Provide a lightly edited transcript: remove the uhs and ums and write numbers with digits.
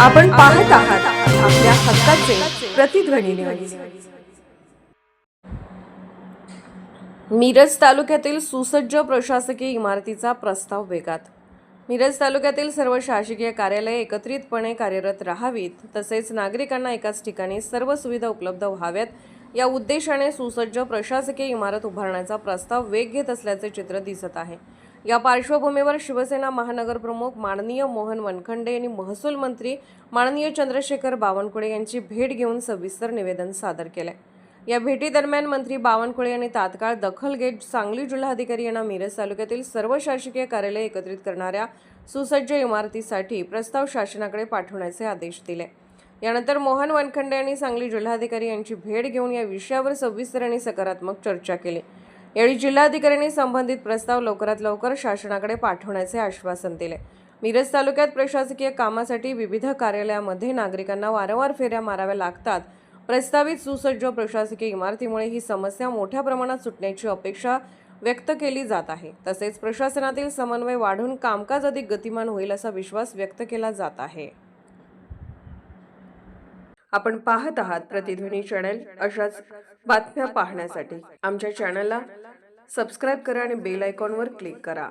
आपण पाहत आहात आपल्या हक्काचे प्रतिध्वनी न्यूज. मिरज तालुक्यातील सुसज्ज प्रशासकीय इमारतीचा प्रस्ताव वेगात. मिरज तालुक्यातील सर्व शासकीय कार्यालये एकत्रितपणे कार्यरत राहावीत, तसेच नागरिकांना एकाच ठिकाणी सर्व सुविधा उपलब्ध व्हाव्यात या उद्देशाने सुसज्ज प्रशासकीय इमारत उभारण्याचा प्रस्ताव वेग घेत असल्याचे चित्र दिसत आहे. या पार्श्वभूमीवर शिवसेना महानगर प्रमुख माननीय मोहन वनखंडे यांनी महसूल मंत्री माननीय चंद्रशेखर बावनकुळे यांची भेट घेऊन सविस्तर निवेदन सादर केले. या भेटीदरम्यान मंत्री बावनकुळे यांनी तात्काळ दखल घेत सांगली जिल्हाधिकारी यांना मिरज तालुक्यातील सर्व शासकीय कार्यालये एकत्रित करणाऱ्या सुसज्ज इमारतीसाठी प्रस्ताव शासनाकडे पाठवण्याचे आदेश दिले. यानंतर मोहन वनखंडे यांनी सांगली जिल्हाधिकारी यांची भेट घेऊन या विषयावर सविस्तर आणि सकारात्मक चर्चा केली. यावेळी जिल्हाधिकाऱ्यांनी संबंधित प्रस्ताव लवकरात लवकर शासनाकडे पाठवण्याचे आश्वासन दिले. मिरज तालुक्यात प्रशासकीय कामासाठी विविध कार्यालयामध्ये नागरिकांना वारंवार फेऱ्या माराव्या लागतात. प्रस्तावित सुसज्ज प्रशासकीय इमारतीमुळे ही समस्या मोठ्या प्रमाणात सुटण्याची अपेक्षा व्यक्त केली जात आहे. तसेच प्रशासनातील समन्वय वाढून कामकाज अधिक गतिमान होईल असा विश्वास व्यक्त केला जात आहे. आपण पाहत आहात प्रतिध्वनी चॅनल. अशाच बातम्या पाहण्यासाठी आमच्या चॅनलला सबस्क्राइब करा आणि बेल आयकॉनवर क्लिक करा.